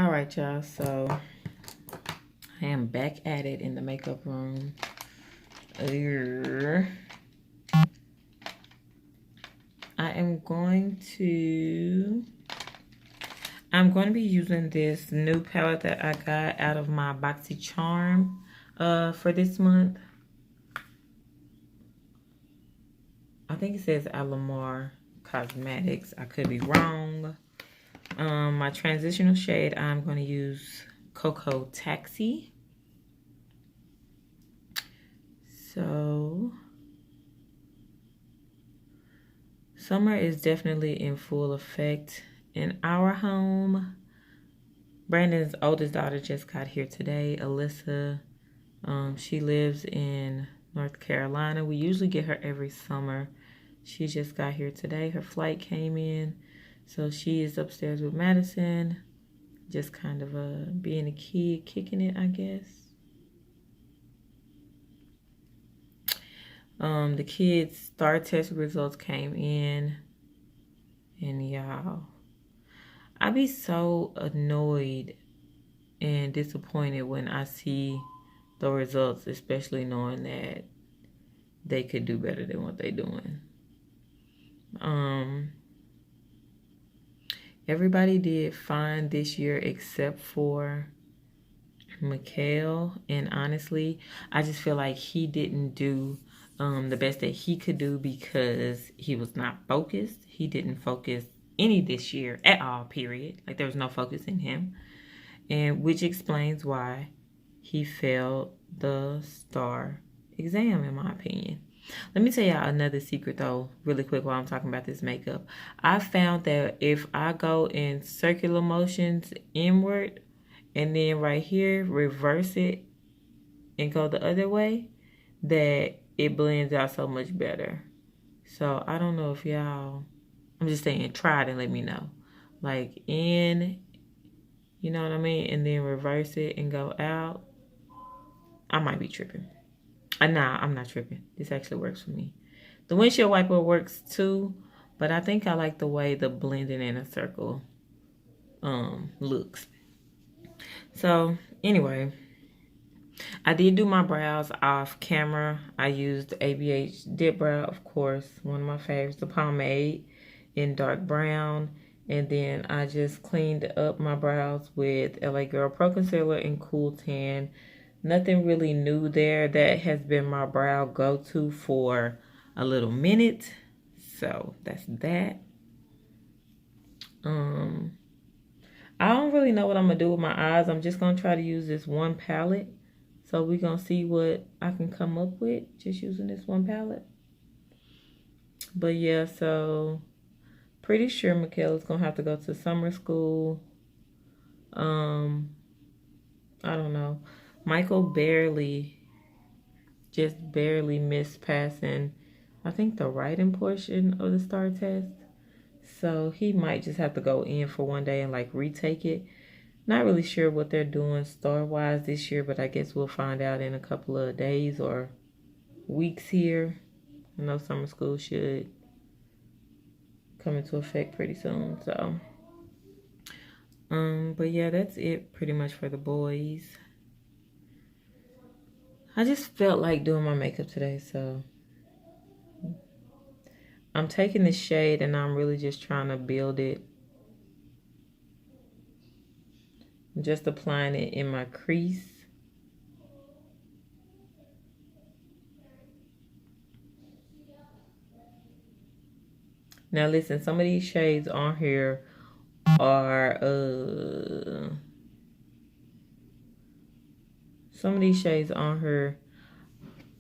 All right, y'all. So I am back at it in the makeup room. I'm going to be using this new palette that I got out of my Boxy Charm for this month. I think it says Alamar Cosmetics. I could be wrong. My transitional shade, I'm going to use Cocoa Taxi. So summer is definitely in full effect in our home. Brandon's oldest daughter just got here today, Alyssa. She lives in North Carolina. We usually get her every summer. She just got here today. Her flight came in. So she is upstairs with Madison. Just kind of being a kid, kicking it, I guess. The kids' STARR test results came in. And y'all, I be so annoyed and disappointed when I see the results, especially knowing that they could do better than what they're doing. Everybody did fine this year except for Mikhail, and honestly, I just feel like he didn't do the best that he could do because he was not focused. He didn't focus any this year at all, period. Like, there was no focus in him, and which explains why he failed the STARR exam, in my opinion. Let me tell y'all another secret, though, really quick while I'm talking about this makeup. I found that if I go in circular motions inward and then right here, reverse it and go the other way, that it blends out so much better. So I don't know if y'all, I'm just saying, try it and let me know. Like in, you know what I mean? And then reverse it and go out. I might be tripping. Nah, I'm not tripping. This actually works for me. The windshield wiper works too, but I think I like the way the blending in a circle looks. So anyway, I did do my brows off camera. I used ABH Dip Brow, of course, one of my favorites, the pomade in dark brown. And then I just cleaned up my brows with LA Girl Pro Concealer in Cool Tan. Nothing really new there. That has been my brow go-to for a little minute. So that's that. I don't really know what I'm going to do with my eyes. I'm just going to try to use this one palette. So we're going to see what I can come up with just using this one palette. But yeah, so pretty sure Michaela's going to have to go to summer school. I don't know. Michael just barely missed passing, I think, the writing portion of the STARR test. So he might just have to go in for one day and like retake it. Not really sure what they're doing STARR-wise this year, but I guess we'll find out in a couple of days or weeks here. I know summer school should come into effect pretty soon. So, but yeah, that's it pretty much for the boys. I just felt like doing my makeup today, so I'm taking this shade and I'm really just trying to build it. I'm just applying it in my crease. Now listen, some of these shades on here are some of these shades on her,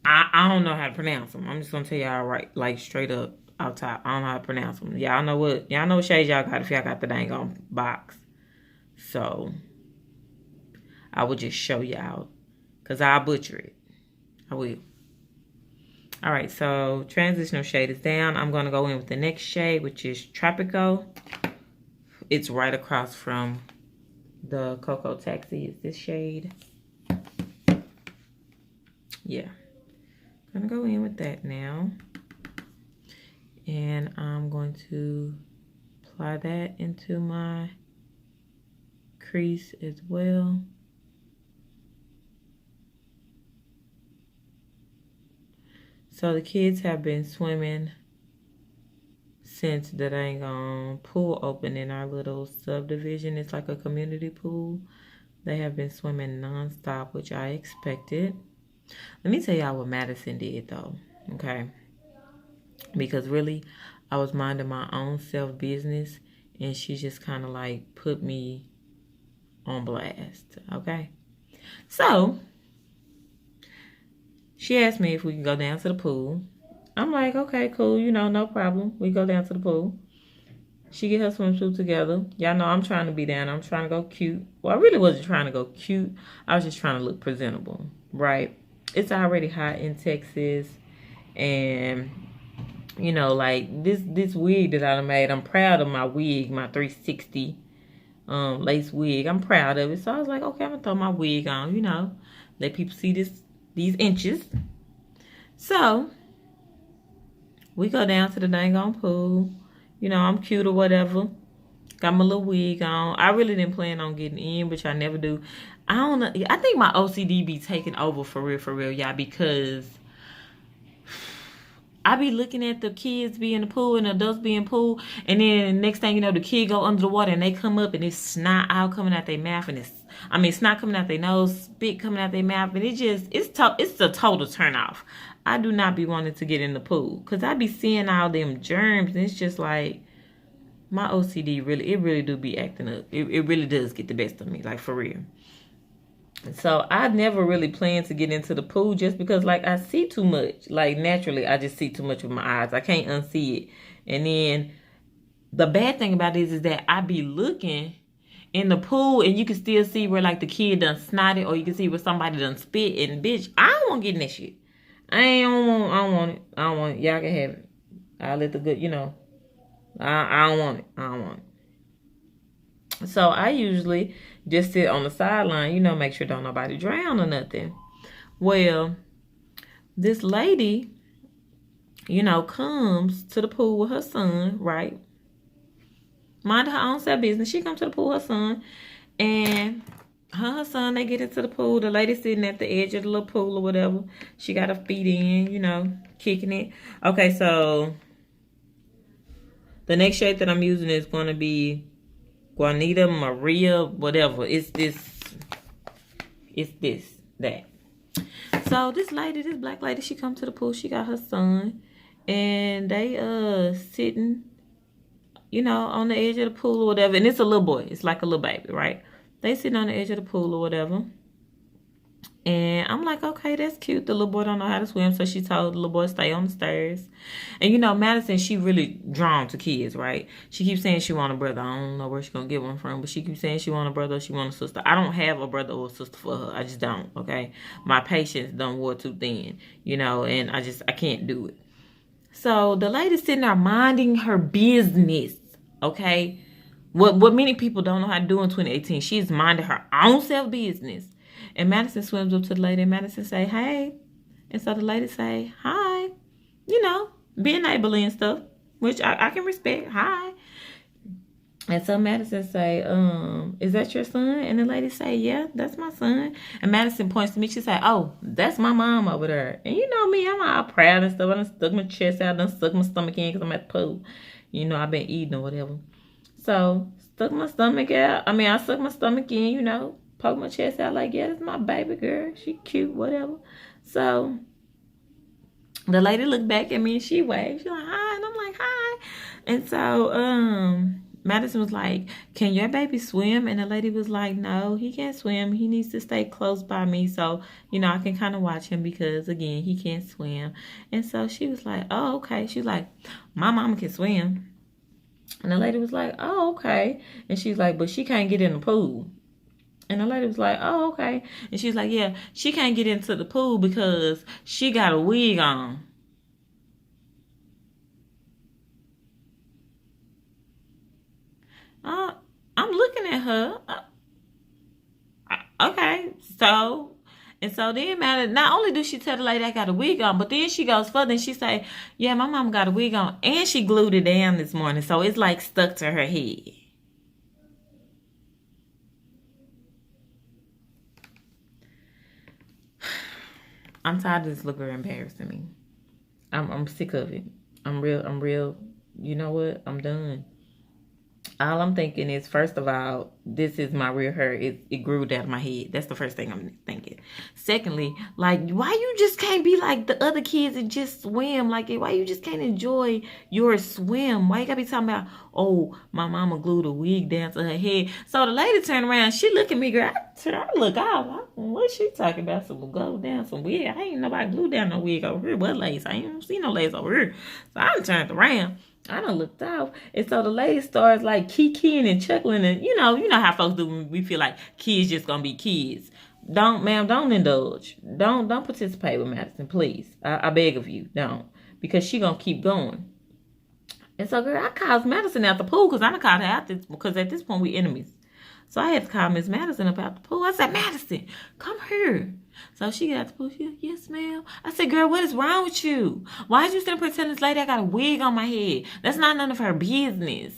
I don't know how to pronounce them. I'm just gonna tell y'all right, like straight up out top. I don't know how to pronounce them. Y'all know what shades y'all got if y'all got the dang on box. So I will just show y'all, cause I'll butcher it. I will. All right, so transitional shade is down. I'm gonna go in with the next shade, which is Tropico. It's right across from the Cocoa Taxi. Is this shade? Yeah, I'm gonna go in with that now. And I'm going to apply that into my crease as well. So the kids have been swimming since the dang pool opened in our little subdivision. It's like a community pool. They have been swimming nonstop, which I expected. Let me tell y'all what Madison did though, okay? Because really, I was minding my own self business, and she just kind of like put me on blast, okay? So she asked me if we can go down to the pool. I'm like, okay, cool, you know, no problem. We go down to the pool. She get her swimsuit together. Y'all know I'm trying to be down. I'm trying to go cute. Well, I really wasn't trying to go cute. I was just trying to look presentable, right? It's already hot in Texas, and you know, like this wig that I made, I'm proud of my wig, my 360 lace wig. I'm proud of it. So I was like, okay, I'm gonna throw my wig on, you know, let people see these inches. So we go down to the dang on pool. You know, I'm cute or whatever. Got my little wig on. I really didn't plan on getting in, which I never do. I don't know. I think my OCD be taking over for real, y'all, because I be looking at the kids be in the pool and the adults be in the pool, and then next thing you know, the kid go under the water and they come up and it's snot out coming out their mouth, and snot coming out their nose, spit coming out their mouth, and it's a total turn off. I do not be wanting to get in the pool because I be seeing all them germs, and it's just like my OCD really do be acting up. It really does get the best of me, like for real. So I never really planned to get into the pool just because, like, I see too much. Like, naturally, I just see too much with my eyes. I can't unsee it. And then the bad thing about this is that I be looking in the pool and you can still see where, like, the kid done snotted, or you can see where somebody done spit. And, bitch, I don't want to get in that shit. I don't want it. Y'all can have it. I'll let the good, you know. I don't want it. So I usually just sit on the sideline, you know, make sure don't nobody drown or nothing. Well, this lady, you know, comes to the pool with her son, right? Mind her own self business. She comes to the pool with her son, and her son, they get into the pool. The lady sitting at the edge of the little pool or whatever. She got her feet in, you know, kicking it. Okay, so the next shade that I'm using is going to be Juanita, Maria, whatever. It's this, that. So this black lady, she come to the pool. She got her son, and they sitting, you know, on the edge of the pool or whatever. And it's a little boy. It's like a little baby, right? They sitting on the edge of the pool or whatever. And I'm like, okay, that's cute. The little boy don't know how to swim, so she told the little boy to stay on the stairs. And, you know, Madison, she really drawn to kids, right? She keeps saying she want a brother. I don't know where she gonna get one from, but she keeps saying she want a brother or she want a sister. I don't have a brother or a sister for her. I just don't, okay? My patience done wore too thin, you know, and I can't do it. So the lady's sitting there minding her business, okay? What many people don't know how to do in 2018, she's minding her own self business. And Madison swims up to the lady, and Madison say, hey. And so the lady say, hi. You know, being neighborly and stuff, which I can respect. Hi. And so Madison say, is that your son? And the lady say, yeah, that's my son. And Madison points to me. She say, oh, that's my mom over there. And you know me, I'm all proud and stuff. I done stuck my chest out, done stuck my stomach in because I'm at the pool. You know, I've been eating or whatever. So, stuck my stomach out. I stuck my stomach in, you know. Poke my chest out like, yeah, that's my baby girl. She cute, whatever. So the lady looked back at me and she waved. She's like, hi. And I'm like, hi. And so Madison was like, can your baby swim? And the lady was like, no, he can't swim. He needs to stay close by me so, you know, I can kind of watch him because, again, he can't swim. And so she was like, oh, okay. She was like, my mama can swim. And the lady was like, oh, okay. And she's like, but she can't get in the pool. And the lady was like, oh, okay. And she's like, yeah, she can't get into the pool because she got a wig on. I'm looking at her. Okay, so, and so then not only do she tell the lady I got a wig on, but then she goes further and she say, yeah, my mom got a wig on and she glued it down this morning. So it's like stuck to her head. I'm tired of this little girl embarrassing me. I'm sick of it. I'm real. You know what? I'm done. All I'm thinking is, first of all, this is my real hair. It grew out of my head. That's the first thing I'm thinking. Secondly, like, why you just can't be like the other kids and just swim? Like, why you just can't enjoy your swim? Why you gotta be talking about, oh, my mama glued a wig down to her head? So the lady turned around. She look at me, girl. I look out. What she talking about? Some glue down, some wig. I ain't nobody glued down no wig over here. What lace? I ain't see no lace over here. So I turned around. I done looked off. And so the lady starts like kikiing and chuckling, and you know how folks do when we feel like kids just gonna be kids. Don't indulge. Don't participate with Madison, please. I beg of you, don't. Because she gonna keep going. And so, girl, I called Madison out the pool because I done called her out because at this point we enemies. So I had to call Miss Madison about the pool. I said, Madison, come here. So she got out the pool. She said, yes, ma'am. I said, girl, what is wrong with you? Why did you stand up here telling this lady I got a wig on my head? That's not none of her business.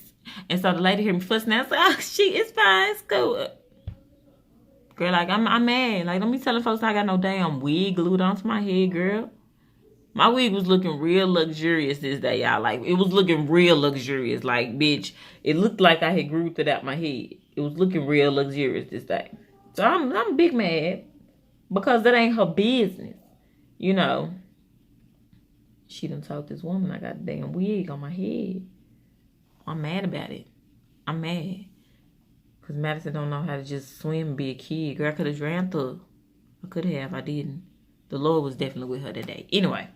And so the lady heard me fussing out. I said, oh, it's fine. It's cool. Girl, like, I'm mad. Like, don't be telling folks I got no damn wig glued onto my head, girl. My wig was looking real luxurious this day, y'all. Like, it was looking real luxurious. Like, bitch, it looked like I had grew it out my head. It was looking real luxurious this day. So I'm big mad because that ain't her business. You know, she done told this woman I got a damn wig on my head. I'm mad about it. I'm mad. Because Madison don't know how to just swim and be a kid. Girl, I could have drowned her. I could have. I didn't. The Lord was definitely with her today. Anyway.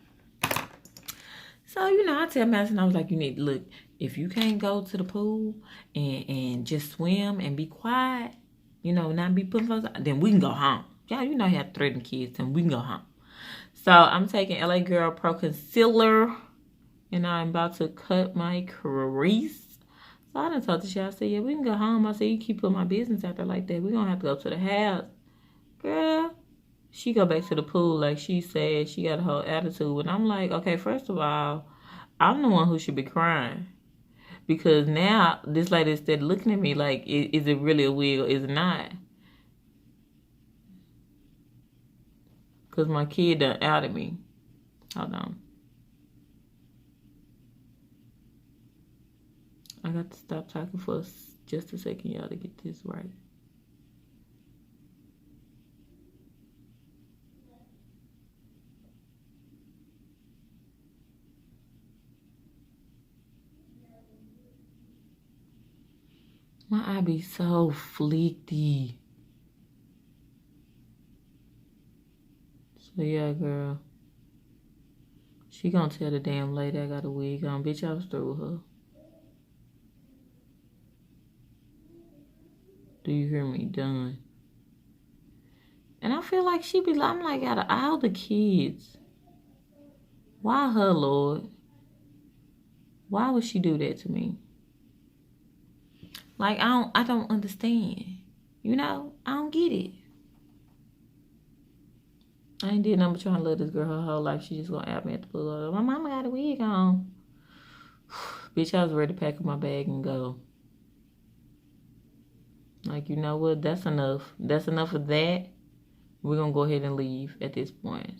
So, you know, I tell Madison, I was like, you need to look, if you can't go to the pool and just swim and be quiet, you know, not be putting folks out, then we can go home. Y'all, you know, you have to threaten kids, and we can go home. So I'm taking LA Girl Pro Concealer, and I'm about to cut my crease. So I done told the shit, I said, yeah, we can go home. I said, you keep putting my business out there like that. We're going to have to go to the house. Girl, she go back to the pool like she said. She got a whole attitude. And I'm like, okay, first of all, I'm the one who should be crying. Because now this lady instead looking at me like, is it really a wig or is it not? Because my kid done outed me. Hold on. I got to stop talking for just a second, y'all, to get this right. My eye be so fleeky. So yeah, girl. She gonna tell the damn lady I got a wig on. Bitch, I was through with her. Do you hear me? Done. And I feel like she be like, I'm like, out of all the kids, why her, Lord? Why would she do that to me? Like, I don't understand. You know, I don't get it. I ain't did nothing but trying to love this girl her whole life. She just gonna out me at the pool. My mama got a wig on. Bitch, I was ready to pack up my bag and go. Like, you know what? That's enough. That's enough of that. We're gonna go ahead and leave at this point.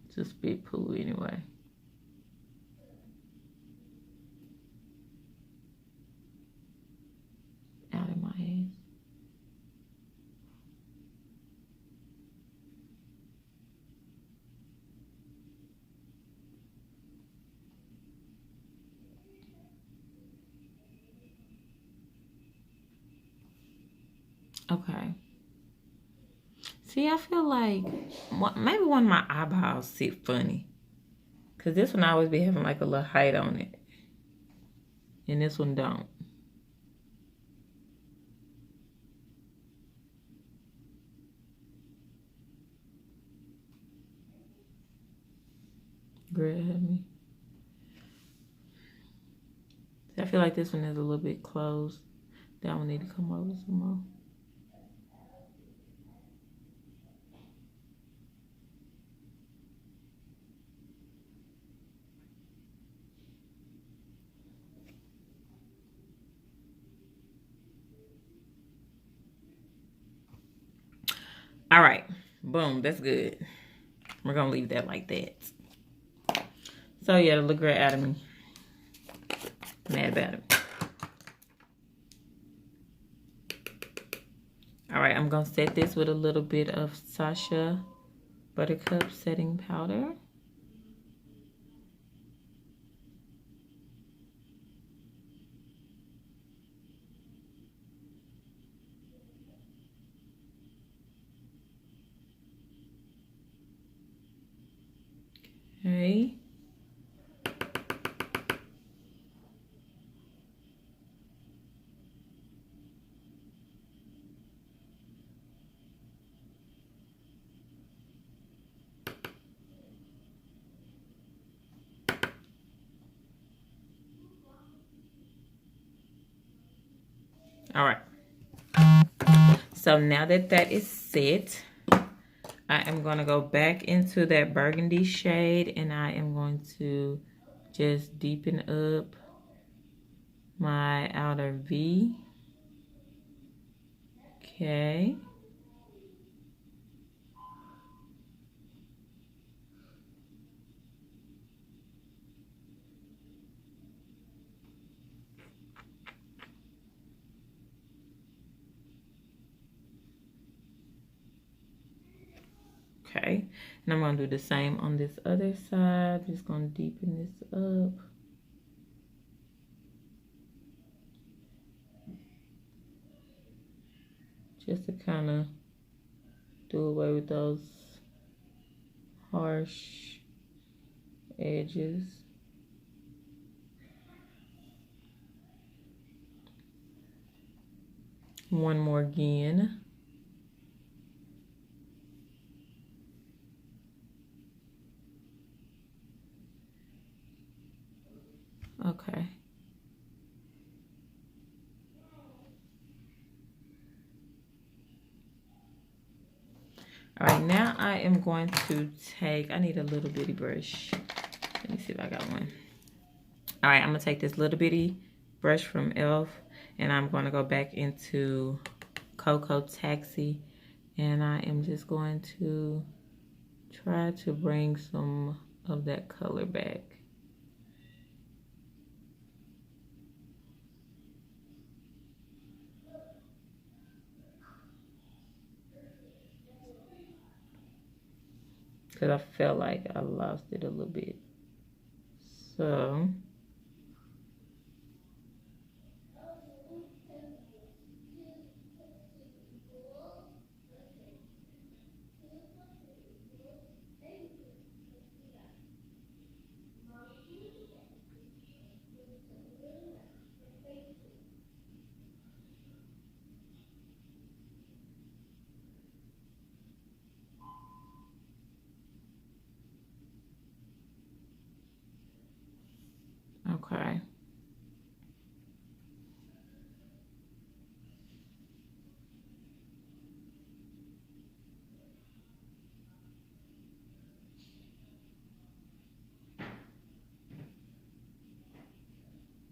It's a spit pool anyway. Out of my head. Okay. See, I feel like maybe one of my eyeballs sit funny. Because this one always be having like a little height on it. And this one don't. Grab me. I feel like this one is a little bit closed. That one need to come over some more. All right, Boom, that's good. We're gonna leave that like that. So yeah, look right out of me. Mad about it. All right, I'm gonna set this with a little bit of Sasha Buttercup setting powder. Okay. All right. So now that that is set, I am going to go back into that burgundy shade and I am going to just deepen up my outer V. Okay. Okay, and I'm going to do the same on this other side. Just going to deepen this up. Just to kind of do away with those harsh edges. One more again. Okay. All right, now I am going to take, I need a little bitty brush. Let me see if I got one. All right, I'm gonna take this little bitty brush from e.l.f. and I'm gonna go back into Cocoa Taxi and I am just going to try to bring some of that color back. Because I felt like I lost it a little bit. So okay.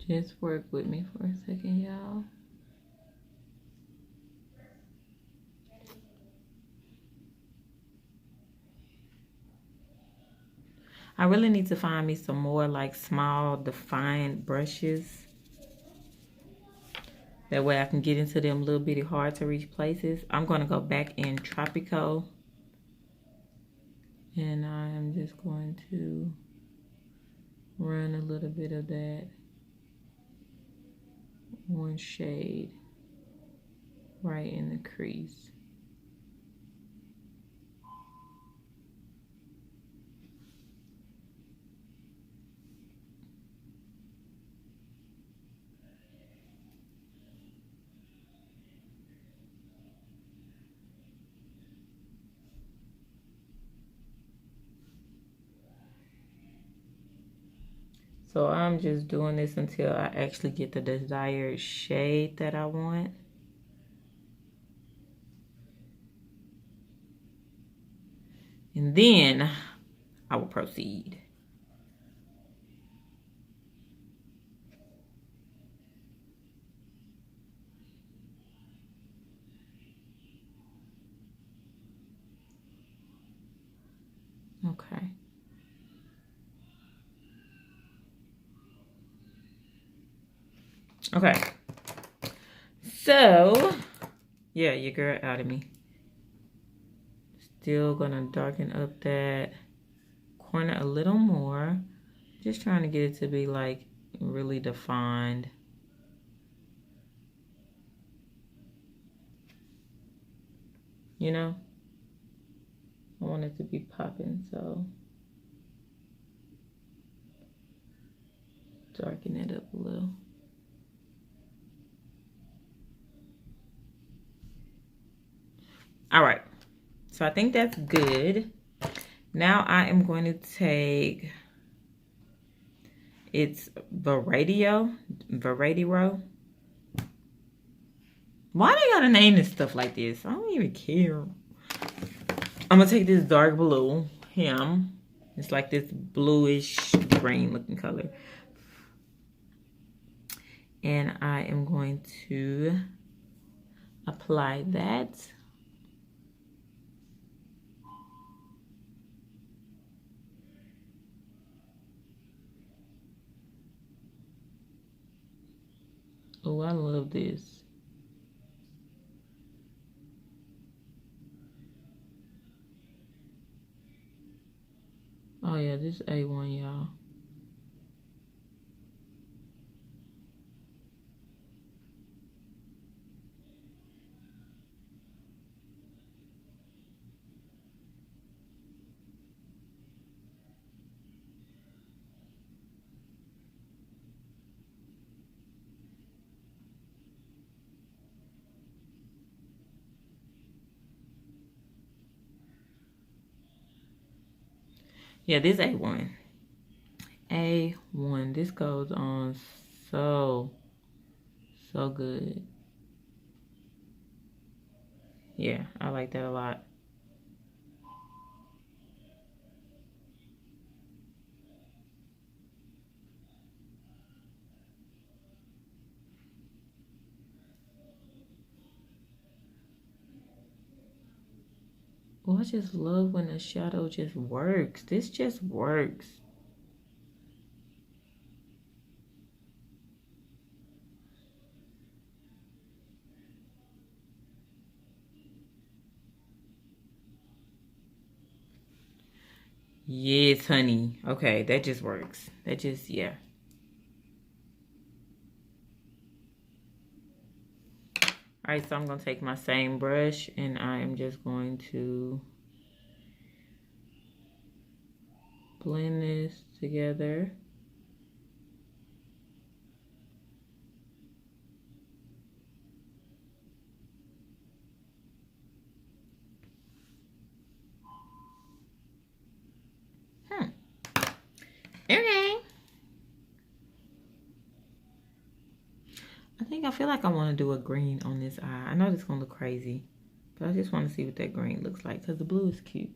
Just work with me for a second, y'all. I really need to find me some more like small defined brushes. That way I can get into them little bitty hard to reach places. I'm going to go back in Tropico. And I am just going to run a little bit of that one shade right in the crease. So I'm just doing this until I actually get the desired shade that I want. And then I will proceed. Okay. Okay. So, yeah, your girl out of me. Still gonna darken up that corner a little more. Just trying to get it to be like really defined. You know? I want it to be popping, so darken it up a little. All right, so I think that's good. Now I am going to take, it's Variety Row. Why they gotta name this stuff like this? I don't even care. I'm gonna take this dark blue hem. It's like this bluish green looking color. And I am going to apply that. Oh, I love this. Oh yeah, this is A1, y'all. Yeah, this A1. A1. This goes on so good. Yeah, I like that a lot. Oh, I just love when the shadow just works. This just works. Yes, honey. Okay, that just works. That just, yeah. All right, so I'm going to take my same brush and I am just going to blend this together. Okay. I feel like I want to do a green on this eye. I know this is going to look crazy, but I just want to see what that green looks like because the blue is cute.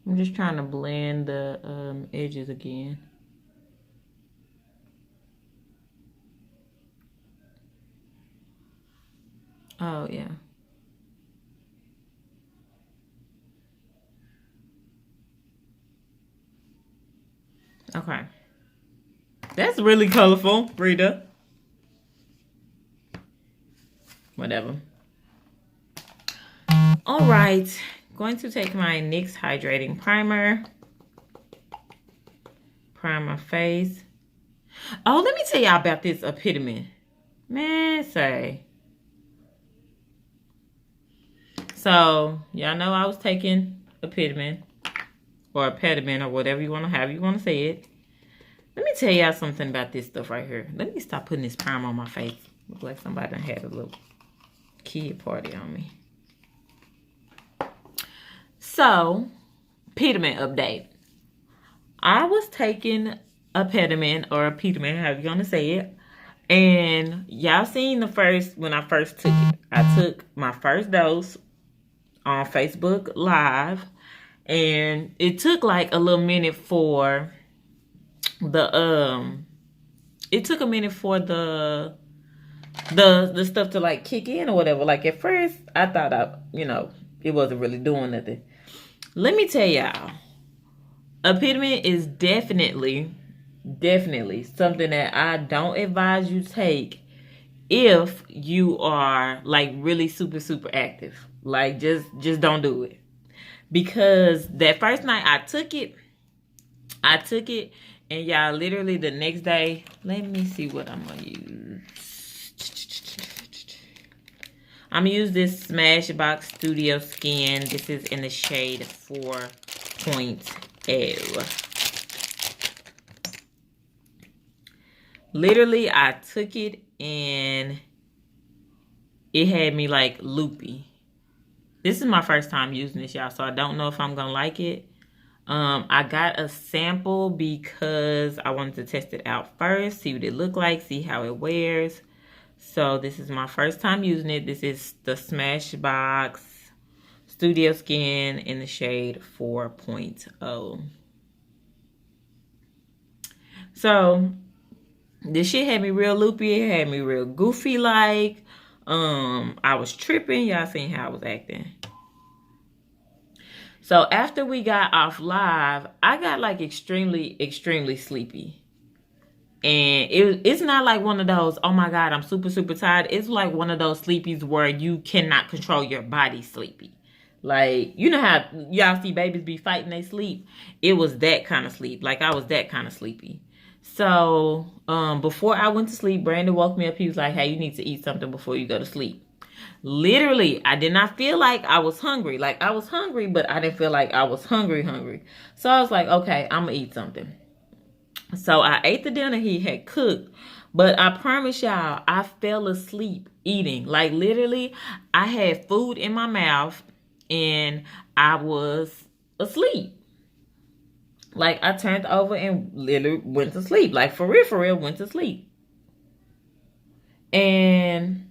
I'm just trying to blend the edges again. Oh, yeah. Okay. That's really colorful, Rita. Whatever. All right. going to take my NYX Hydrating Primer. Prime my face. Oh, let me tell y'all about this epitome. Man, say. So, y'all know I was taking epitome. Or epitome, or whatever you want to have. You want to say it. Let me tell y'all something about this stuff right here. Let me stop putting this primer on my face. Looks like somebody done had a little kid party on me. So, pediment update. I was taking a pediment or a pediment, however you want to say it. And y'all seen when I first took it. I took my first dose on Facebook Live. And it took like a little minute for the stuff to like kick in or whatever. Like at first I thought it wasn't really doing nothing. Let me tell y'all, epitome is definitely something that I don't advise you take if you are like really super active. Like just don't do it. Because that first night I took it and y'all literally the next day, let me see what I'm gonna use. I'm gonna use this Smashbox Studio Skin. This is in the shade 4.0. Literally, I took it and it had me like loopy. This is my first time using this, y'all, so I don't know if I'm gonna like it. I got a sample because I wanted to test it out first, see what it looked like, see how it wears. So this is my first time using it. This is the Smashbox Studio Skin in the shade 4.0. So this shit had me real loopy. It had me real goofy like. I was tripping. Y'all seen how I was acting. So after we got off live, I got like extremely sleepy. And it's not like one of those, oh my God, I'm super tired. It's like one of those sleepies where you cannot control your body sleepy. Like, you know how y'all see babies be fighting they sleep? It was that kind of sleep. Like, I was that kind of sleepy. So, before I went to sleep, Brandon woke me up. He was like, hey, you need to eat something before you go to sleep. Literally, I did not feel like I was hungry. Like, I was hungry, but I didn't feel like I was hungry. So, I was like, okay, I'm going to eat something. So, I ate the dinner he had cooked. But I promise y'all, I fell asleep eating. Like, literally, I had food in my mouth, and I was asleep. Like, I turned over and literally went to sleep. Like, for real, went to sleep. And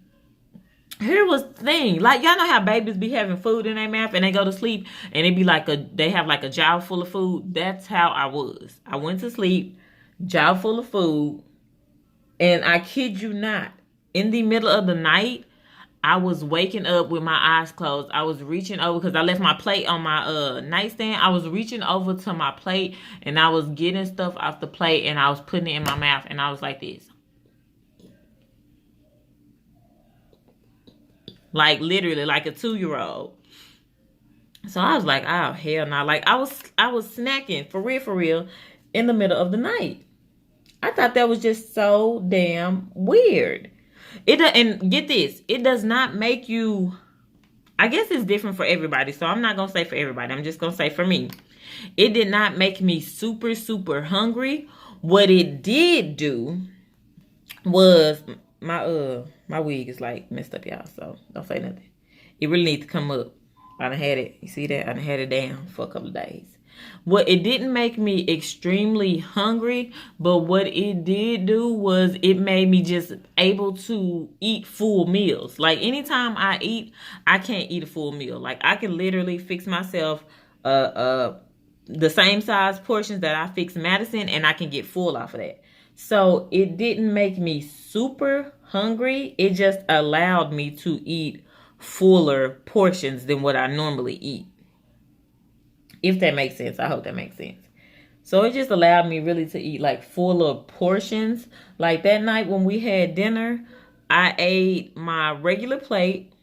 here was the thing. Like, y'all know how babies be having food in their mouth and they go to sleep and it be like they have like a jar full of food. That's how I was. I went to sleep, jar full of food. And I kid you not, in the middle of the night, I was waking up with my eyes closed. I was reaching over because I left my plate on my nightstand. I was reaching over to my plate and I was getting stuff off the plate and I was putting it in my mouth and I was like this. Like literally like a 2-year-old. So I was like, oh hell no. Like I was snacking for real in the middle of the night. I thought that was just so damn weird. And get this, it does not make you, I guess it's different for everybody. So I'm not going to say for everybody. I'm just going to say for me. It did not make me super hungry. What it did do was my wig is like messed up, y'all. So don't say nothing. It really needs to come up. I done had it. You see that? I done had it down for a couple of days. What it didn't make me extremely hungry, but what it did do was it made me just able to eat full meals. Like anytime I eat, I can't eat a full meal. Like I can literally fix myself the same size portions that I fix Madison and I can get full off of that. So it didn't make me super hungry. It just allowed me to eat fuller portions than what I normally eat. If that makes sense. I hope that makes sense. So it just allowed me really to eat like fuller portions. Like that night when we had dinner, I ate my regular plate.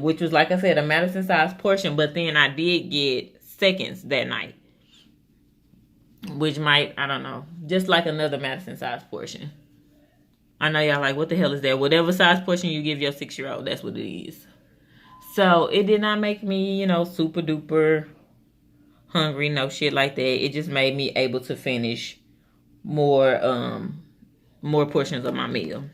which was, like I said, a Madison size portion, but then I did get seconds that night, which might, I don't know, just like another Madison size portion. I know y'all like, what the hell is that? Whatever size portion you give your 6-year-old, that's what it is. So it did not make me, you know, super duper hungry, no shit like that. It just made me able to finish more portions of my meal.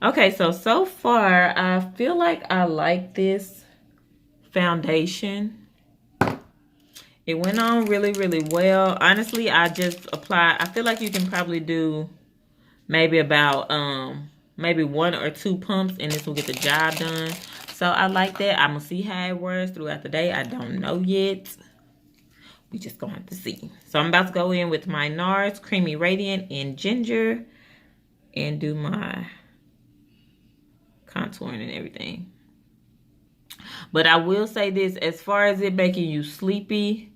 Okay, so far I feel like I like this foundation. It went on really, really well. Honestly, I just applied. I feel like you can probably do maybe about maybe 1 or 2 pumps and this will get the job done. So I like that. I'm gonna see how it works throughout the day. I don't know yet. We just gonna have to see. So I'm about to go in with my NARS Creamy Radiant in Ginger and do my contouring and everything. But I will say this, as far as it making you sleepy,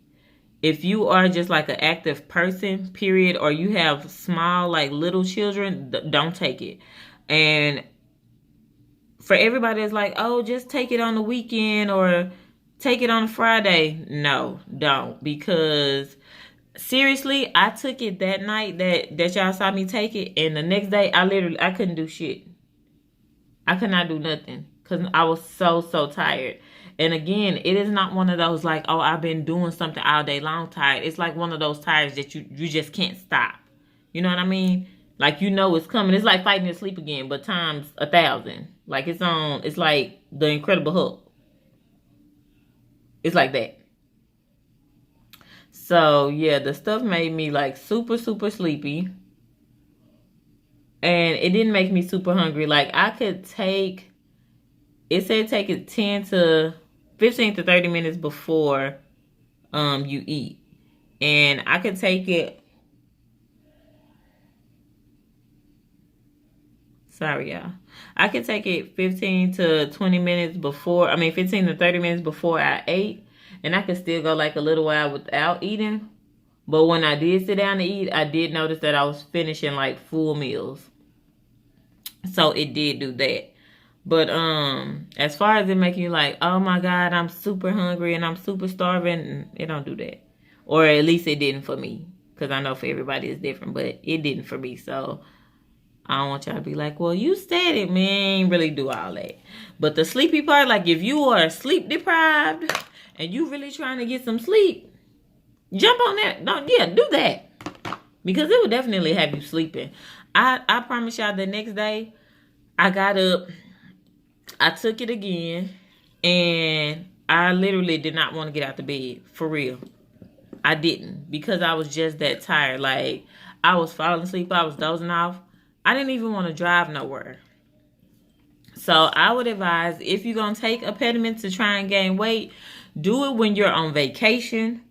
if you are just like an active person, period, or you have small, like little children, don't take it. And for everybody that's like, oh, just take it on the weekend or take it on a Friday. No, don't. Because seriously, I took it that night that y'all saw me take it. And the next day, I couldn't do shit. I could not do nothing because I was so tired. And again, it is not one of those like, oh, I've been doing something all day long tired. It's like one of those tired that you just can't stop. You know what I mean? Like, you know it's coming. It's like fighting to sleep again, but times 1,000. Like it's like the Incredible Hulk. It's like that. So yeah, the stuff made me like super sleepy. And it didn't make me super hungry. Like, I could take, it said take it 15 to 30 minutes before you eat. And I could take it, sorry y'all. I could take it 15 to 20 minutes before, 15 to 30 minutes before I ate. And I could still go like a little while without eating. But when I did sit down to eat, I did notice that I was finishing like full meals. So it did do that. But as far as it making you like, oh my God, I'm super hungry and I'm super starving, it don't do that. Or at least it didn't for me. Because I know for everybody it's different, but it didn't for me. So I don't want y'all to be like, well, you said it, man. Really do all that. But the sleepy part, like if you are sleep deprived and you really trying to get some sleep, jump on that. Do that. Because it will definitely have you sleeping. I promise y'all the next day, I got up, I took it again, and I literally did not want to get out the bed. For real. I didn't. Because I was just that tired. Like, I was falling asleep. I was dozing off. I didn't even want to drive nowhere. So, I would advise, if you're going to take a pediment to try and gain weight, do it when you're on vacation.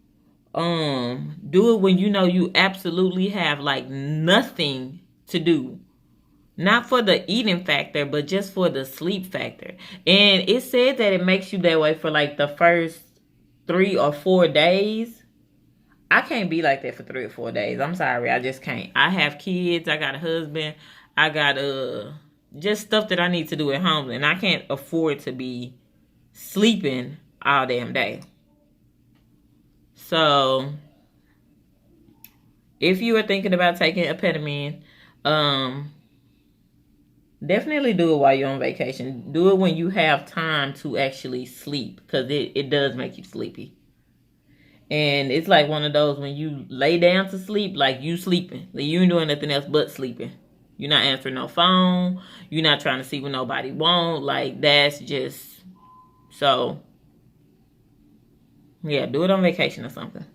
Do it when you know you absolutely have, like, nothing to do. Not for the eating factor, but just for the sleep factor. And it said that it makes you that way for like the first 3 or 4 days. I can't be like that for 3 or 4 days. I'm sorry, I just can't. I have kids, I got a husband, I got just stuff that I need to do at home, and I can't afford to be sleeping all damn day. So if you are thinking about taking a pediment, definitely do it while you're on vacation. Do it when you have time to actually sleep, because it does make you sleepy. And it's like one of those when you lay down to sleep, like you sleeping. Like you ain't doing nothing else but sleeping. You're not answering no phone. You're not trying to see what nobody want. Like, that's just, so yeah, do it on vacation or something.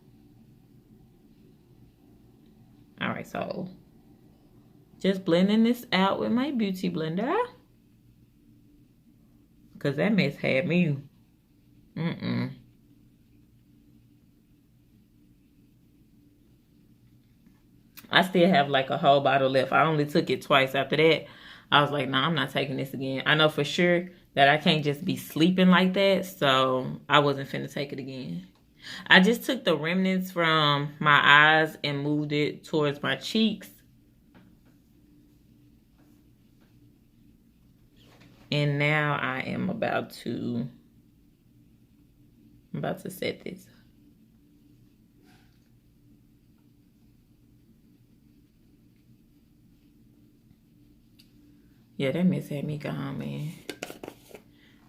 All right, so just blending this out with my beauty blender. Because that mess had me. I still have like a whole bottle left. I only took it twice. After that, I was like, nah, I'm not taking this again. I know for sure that I can't just be sleeping like that. So I wasn't finna take it again. I just took the remnants from my eyes and moved it towards my cheeks. And now I am about to set this. Yeah, that mess had me gone, man.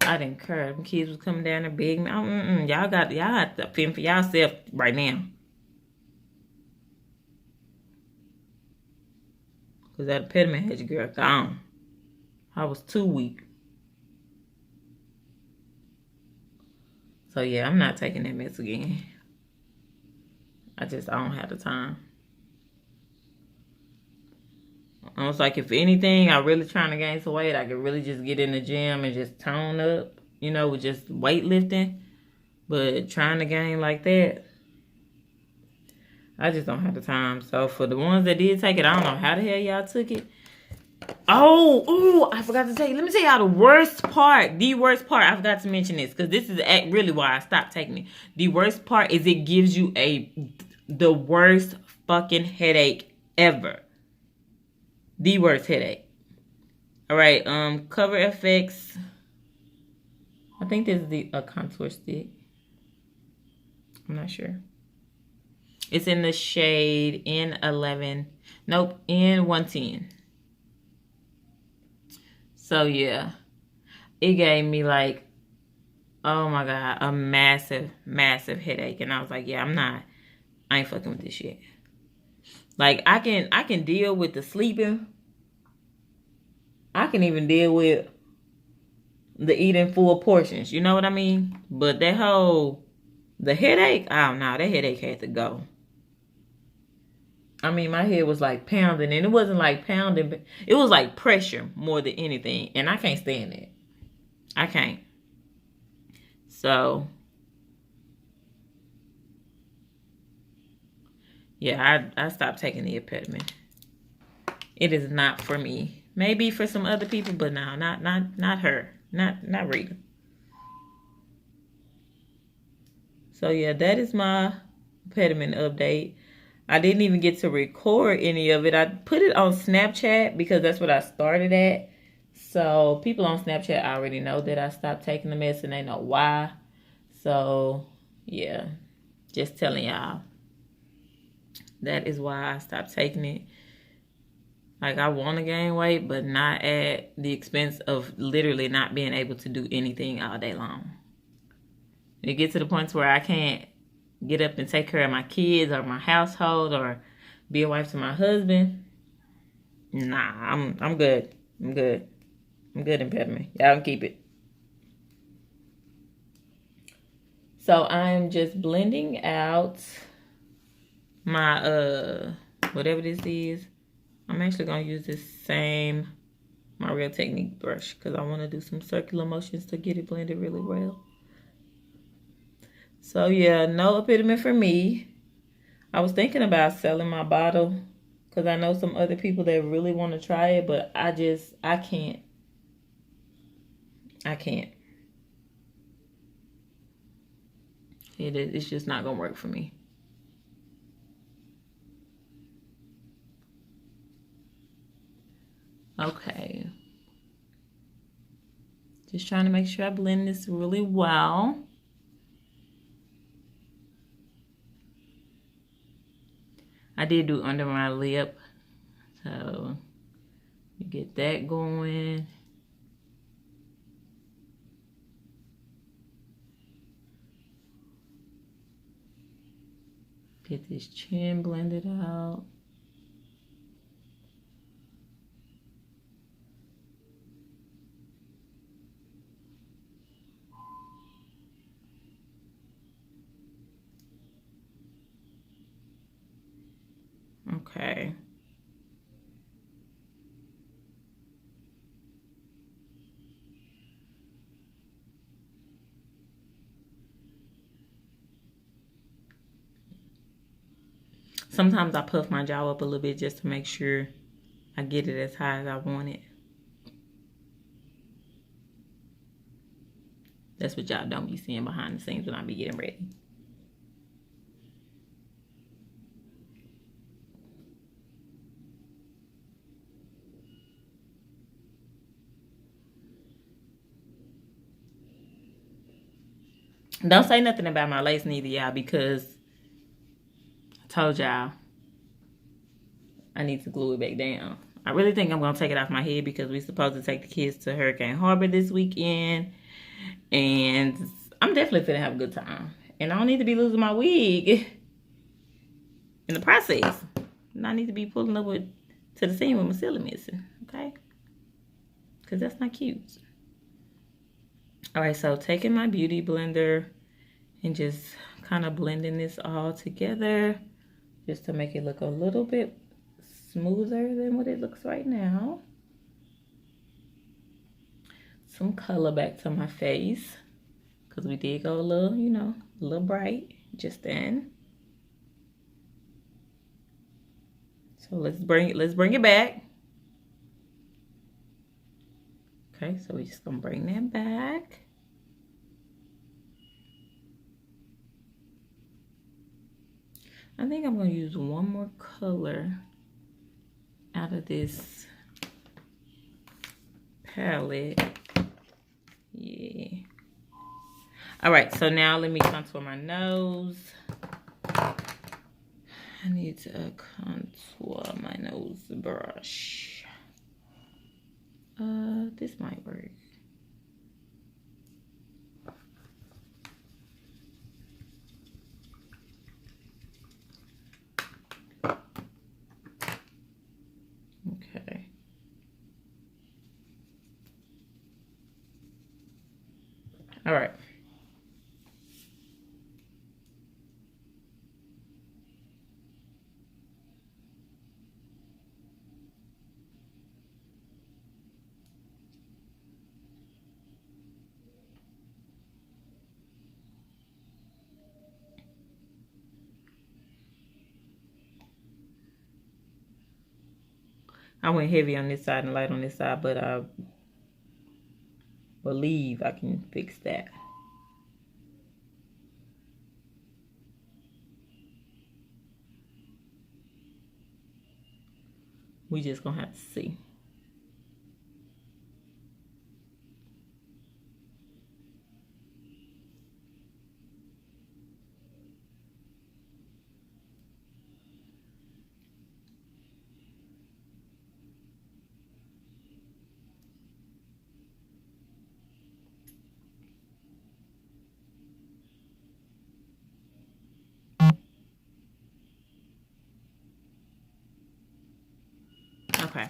I didn't care. Them kids was coming down there begging me. Y'all have to fend for yourself right now. Cause that impediment had your girl gone. I was too weak. So yeah, I'm not taking that mess again. I don't have the time. I was like, if anything, I'm really trying to gain some weight, I could really just get in the gym and just tone up, you know, with just weightlifting. But trying to gain like that, I just don't have the time. So for the ones that did take it, I don't know how the hell y'all took it. Oh, I forgot to tell you. Let me tell y'all the worst part. The worst part, I forgot to mention this, because this is really why I stopped taking it. The worst part is it gives you the worst fucking headache ever. The worst headache. All right, Cover FX. I think this is a contour stick. I'm not sure. It's in the shade N11. Nope, N110. So yeah, it gave me like, oh my God, a massive, massive headache. And I was like, yeah, I ain't fucking with this shit. Like I can deal with the sleeping. I can even deal with the eating full portions. You know what I mean? But the headache, oh no, that headache had to go. I mean, my head was like pounding, and it wasn't like pounding, but it was like pressure more than anything. And I can't stand that. I can't. So, yeah, I stopped taking the impediment. It is not for me. Maybe for some other people, but no, not her. Not Rita. So yeah, that is my impediment update. I didn't even get to record any of it. I put it on Snapchat because that's what I started at. So people on Snapchat already know that I stopped taking the mess and they know why. So yeah, just telling y'all. That is why I stopped taking it. Like I want to gain weight, but not at the expense of literally not being able to do anything all day long. It gets to the point where I can't get up and take care of my kids or my household or be a wife to my husband. Nah, I'm good. I'm good. I'm good impediment. Y'all can keep it. So I'm just blending out my whatever this is. I'm actually gonna use this same my Real Technique brush because I want to do some circular motions to get it blended really well. So yeah, no impediment for me. I was thinking about selling my bottle because I know some other people that really want to try it, but I can't. I can't. It's just not gonna work for me. Okay. Just trying to make sure I blend this really well. I did do under my lip, so you get that going. Get this chin blended out. Okay. Sometimes I puff my jaw up a little bit just to make sure I get it as high as I want it. That's what y'all don't be seeing behind the scenes when I be getting ready. Don't say nothing about my lace neither, y'all, because I told y'all I need to glue it back down. I really think I'm going to take it off my head because we're supposed to take the kids to Hurricane Harbor this weekend. And I'm definitely going to have a good time. And I don't need to be losing my wig in the process. And I need to be pulling up to the scene with my silly missing. Okay? Because that's not cute. Alright, so taking my beauty blender and just kind of blending this all together. Just to make it look a little bit smoother than what it looks right now. Some color back to my face. Because we did go a little, you know, a little bright just then. So let's bring it back. Okay, so we're just gonna bring that back. I think I'm gonna use one more color out of this palette. Yeah. All right, so now let me contour my nose. I need to contour my nose brush. This might work. Okay. All right. I went heavy on this side and light on this side, but I believe I can fix that. We just gonna have to see. Okay,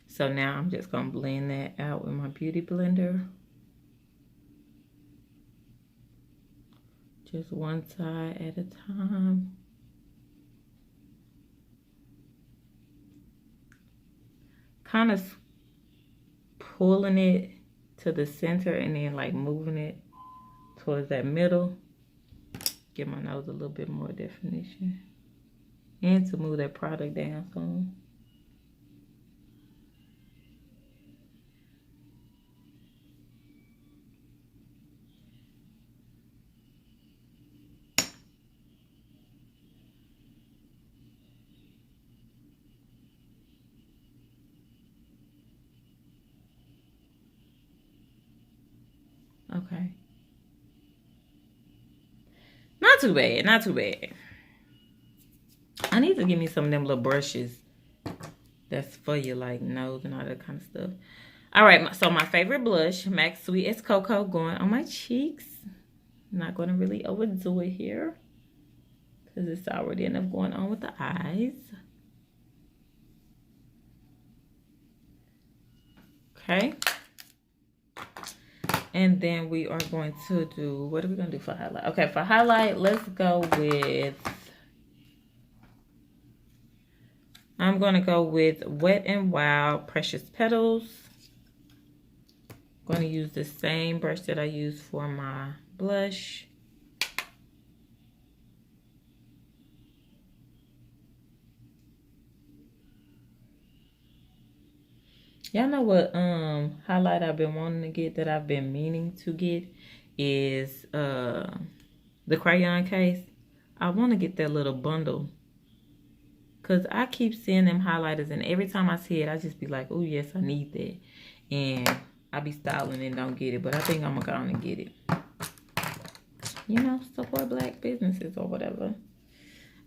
so now I'm just gonna blend that out with my beauty blender. Just one side at a time. Kind of pulling it to the center and then like moving it towards that middle. Give my nose a little bit more definition. And to move that product down some. Okay. Not too bad, not too bad. I need to give me some of them little brushes that's for your like nose and all that kind of stuff. All right, so my favorite blush, MAC Sweet as Cocoa, going on my cheeks. I'm not going to really overdo it here because it's already enough going on with the eyes. Okay. And then we are going to do, what are we going to do for highlight? Okay, for highlight, let's go with, I'm going to go with Wet n Wild Precious Petals. I'm going to use the same brush that I used for my blush. Y'all know what highlight I've been wanting to get, that I've been meaning to get, is the crayon case. I want to get that little bundle. Because I keep seeing them highlighters, and every time I see it, I just be like, oh, yes, I need that. And I be styling and don't get it, but I think I'm going to go on and get it. you know, support Black businesses or whatever.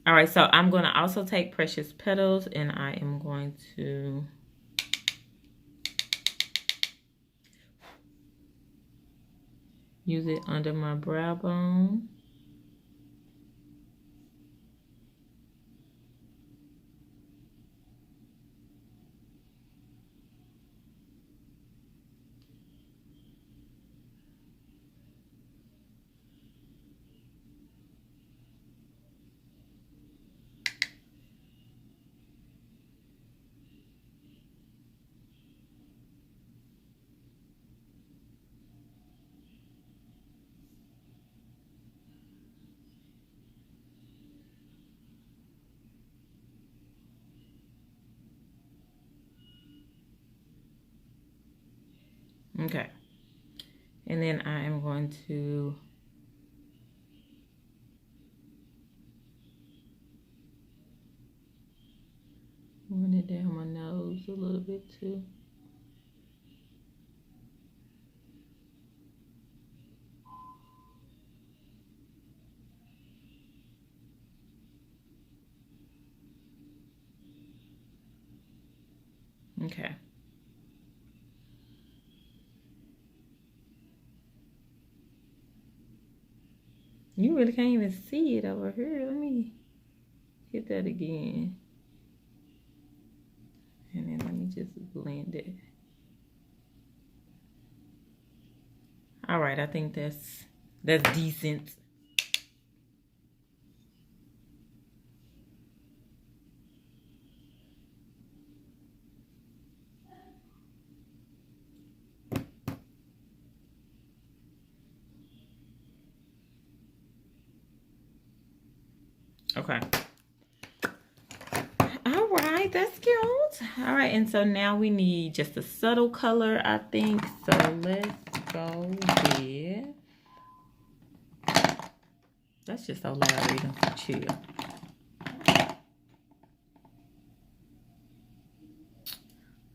All right, so I'm going to also take Precious Petals, and I am going to use it under my brow bone. Okay. And then I am going to run it down my nose a little bit too. Okay. You really can't even see it over here. Let me hit that again. And then let me just blend it. All right, I think that's decent. Okay. All right, that's cute. All right, and so now we need just a subtle color, I think. So let's go with, that's just so loud, Rita. Chill.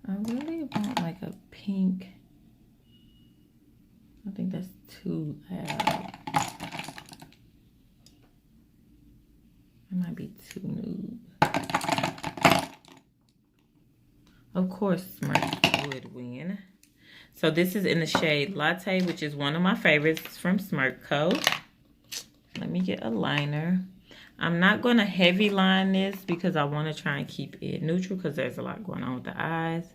I really want like a pink. I think that's too loud. It might be too nude. Of course, Smirk would win. So this is in the shade Latte, which is one of my favorites from Smirk Co. Let me get a liner. I'm not going to heavy line this because I want to try and keep it neutral because there's a lot going on with the eyes.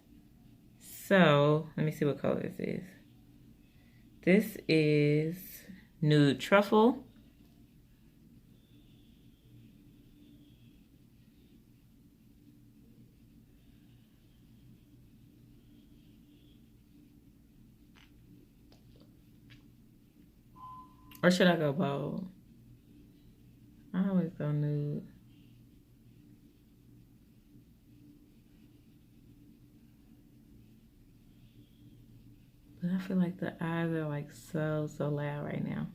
So let me see what color this is. This is Nude Truffle. Or should I go bold? I always go nude. But I feel like the eyes are like so loud right now.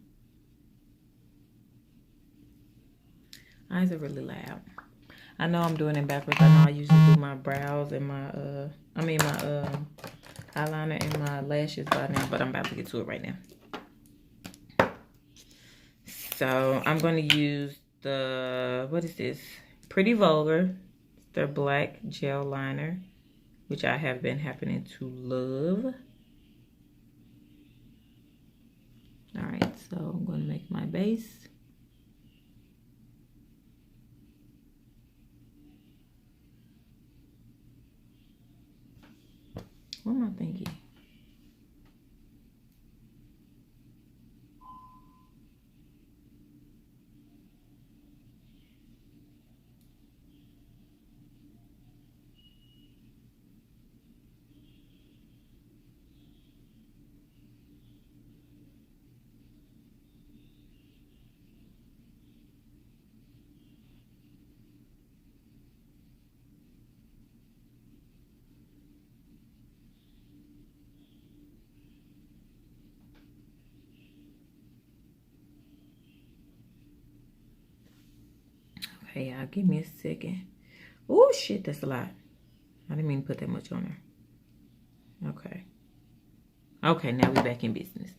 Eyes are really loud. I know I'm doing it backwards. I know I usually do my brows and my eyeliner and my lashes by now, but I'm about to get to it right now. So I'm going to use the, what is this? Pretty Vulgar, their black gel liner, which I have been happening to love. All right, so I'm going to make my base. What am I thinking? Okay, y'all, give me a second. Oh, shit, that's a lot. I didn't mean to put that much on there. Okay. Okay, now we're back in business.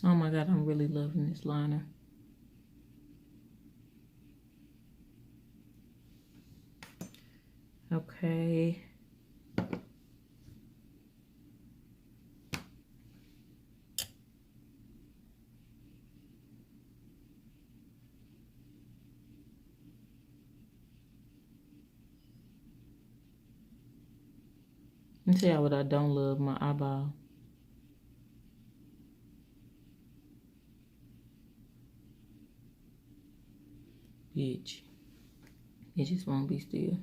Oh my God, I'm really loving this liner. Okay. Let me tell y'all what I don't love, my eyeball. Bitch. It just won't be still.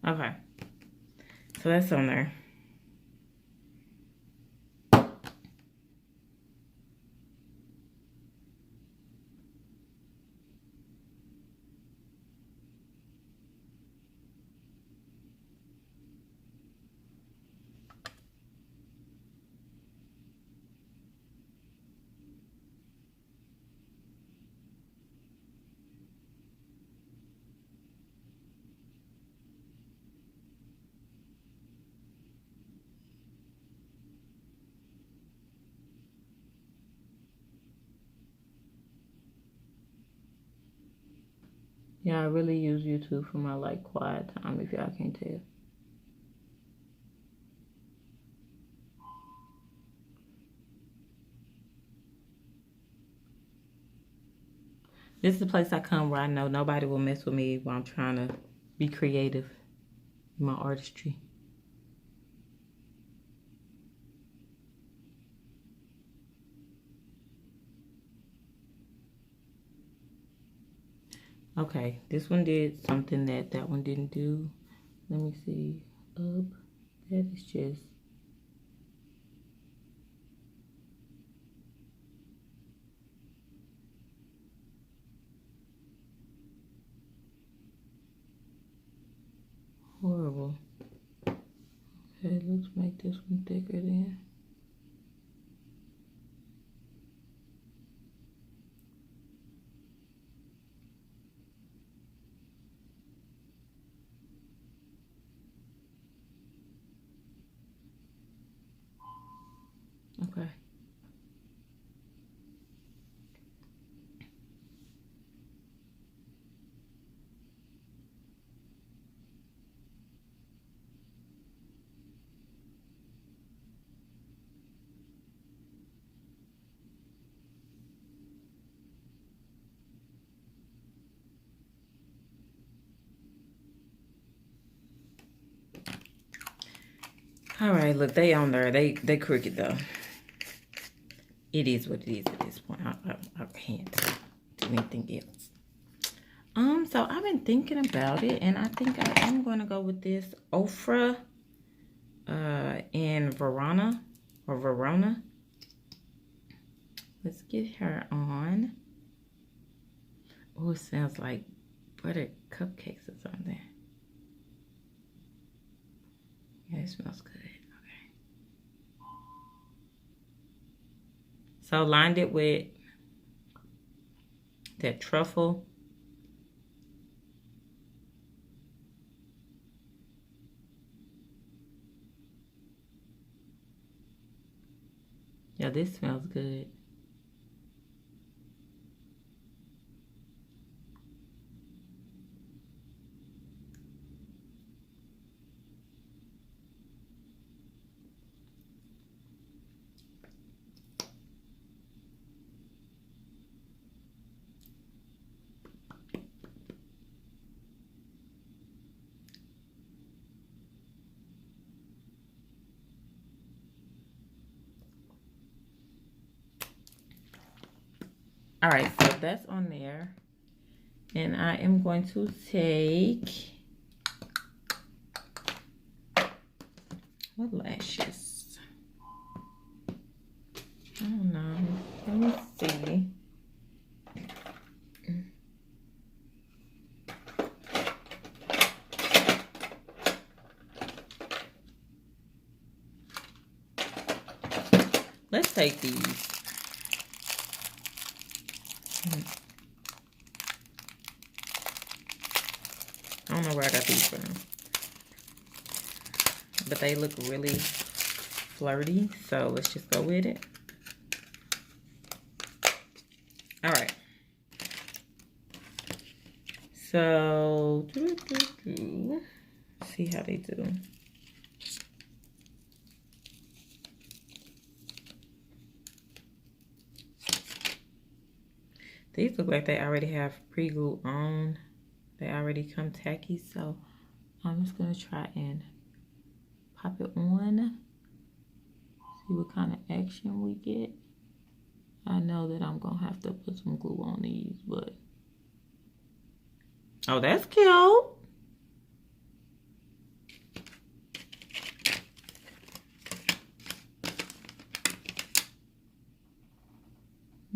Okay. So that's on there. Yeah, I really use YouTube for my like quiet time, if y'all can't tell. This is the place I come where I know nobody will mess with me while I'm trying to be creative in my artistry. Okay, this one did something that that one didn't do. Let me see. Up. That is just... horrible. Okay, let's make this one thicker then. Okay. All right, look, they on there. They crooked though. It is what it is at this point. I can't do anything else. So I've been thinking about it, and I think I am going to go with this Ofra in Verona. Let's get her on. Oh, it sounds like buttered cupcakes or something. Yeah, it smells good. Okay. So lined it with that truffle. Yeah, this smells good. All right, so that's on there. And I am going to take, what lashes? I don't know. Let me see. Let's take these. don't know where I got these from. But they look really flirty, so let's just go with it. All right. So, see how they do. These look like they already have pre-glue on. They already come tacky, so I'm just gonna try and pop it on. See what kind of action we get. I know that I'm gonna have to put some glue on these, but oh, that's cute.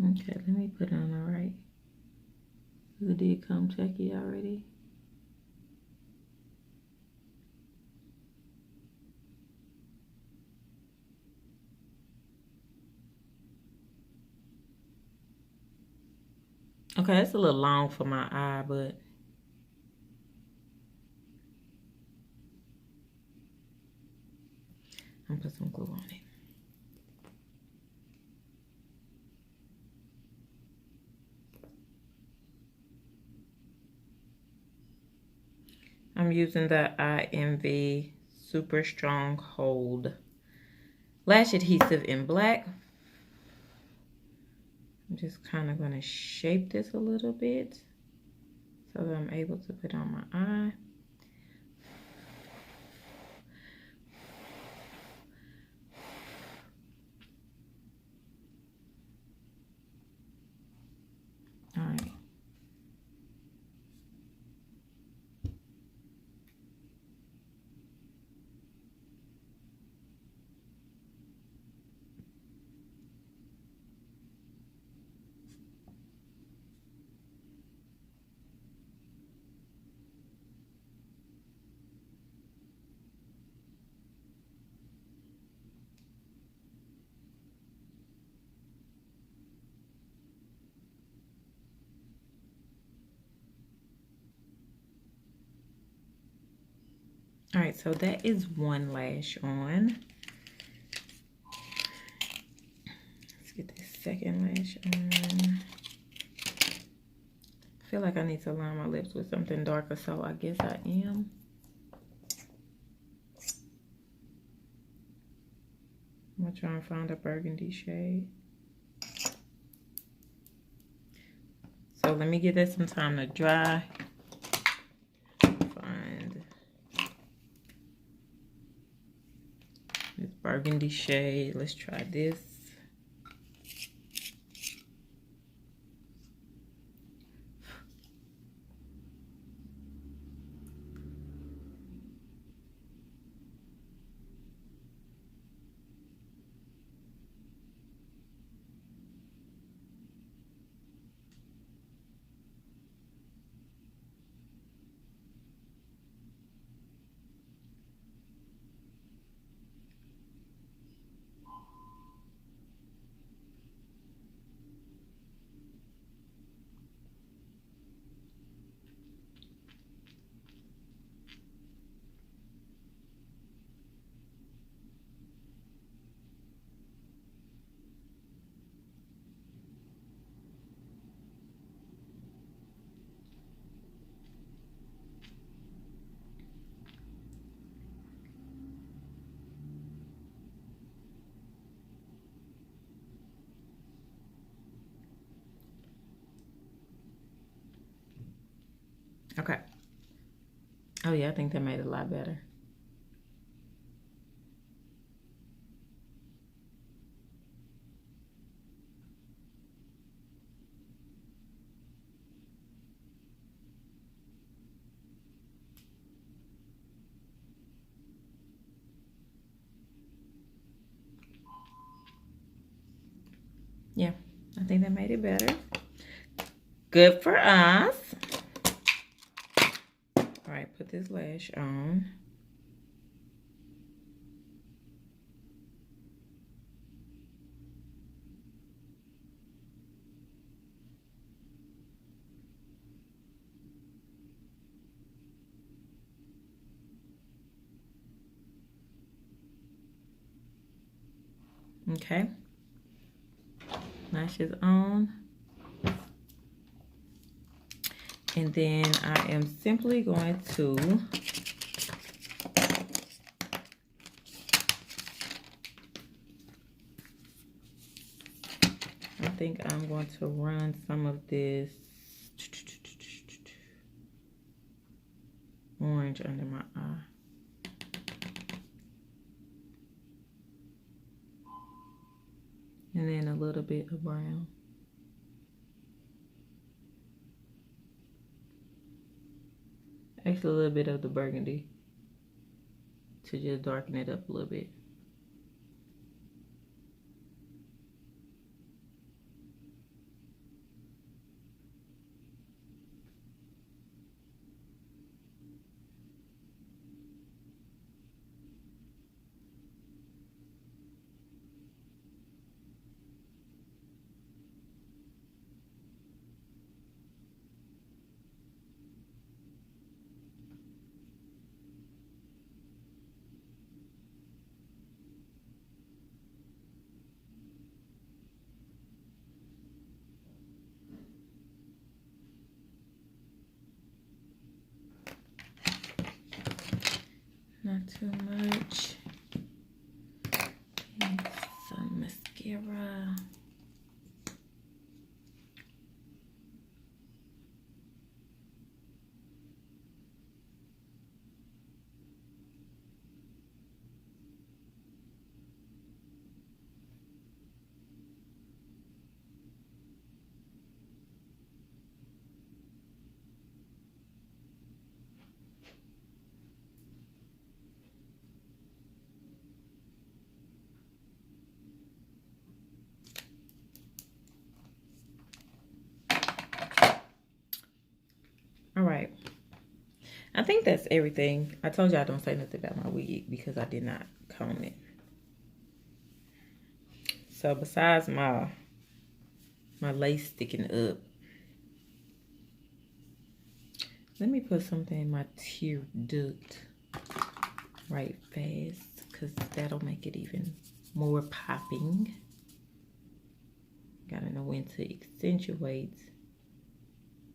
Okay, let me put it on all right. It did come tacky already. Okay, it's a little long for my eye, but I'm gonna put some glue on it. I'm using the IMV Super Strong Hold Lash Adhesive in black. I'm just kind of going to shape this a little bit so that I'm able to put on my eye. All right. All right, so that is one lash on. Let's get this second lash on. I feel like I need to line my lips with something darker, so I guess I am. I'm gonna try and find a burgundy shade. So let me give that some time to dry. Find this burgundy shade. Let's try this. Okay. Oh yeah, I think that made it a lot better. Yeah, I think that made it better. Good for us. All right, put this lash on. Okay. Lashes on. And then I am simply going to I think I'm going to run some of this orange under my eye. And then a little bit of brown. Actually, a little bit of the burgundy to just darken it up a little bit. Not too much. And some mascara. All right. I think that's everything. I told you I don't say nothing about my wig because I did not comb it. So besides my lace sticking up, let me put something in my tear duct right fast because that'll make it even more popping. Gotta know when to accentuate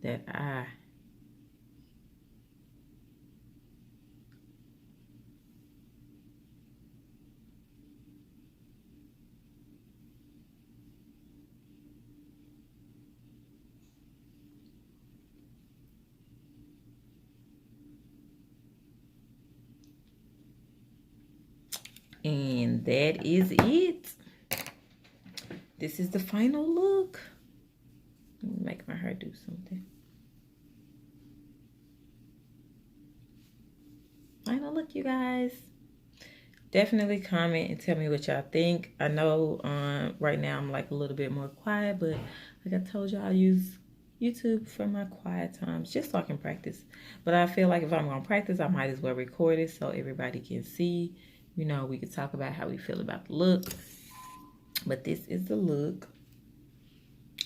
that eye. And that is it. This is the final look. Let me make my hair do something. Final look, you guys. Definitely comment and tell me what y'all think. I know right now I'm like a little bit more quiet, but like I told y'all, I use YouTube for my quiet times just so I can practice. But I feel like if I'm gonna practice, I might as well record it so everybody can see. You know, we could talk about how we feel about the look. But this is the look.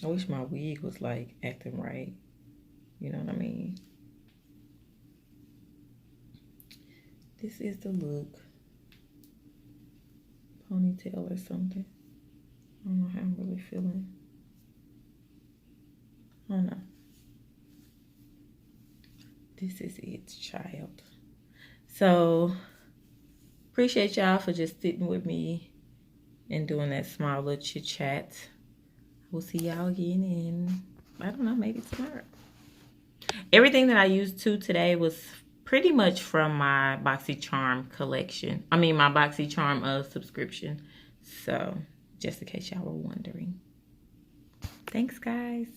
I wish my wig was like acting right. You know what I mean? This is the look. Ponytail or something. I don't know how I'm really feeling. I don't know. This is it, child. So, appreciate y'all for just sitting with me and doing that small little chit chat. We'll see y'all again in, I don't know, maybe tomorrow. Everything that I used today was pretty much from my BoxyCharm collection. I mean, my BoxyCharm subscription. So, just in case y'all were wondering. Thanks, guys.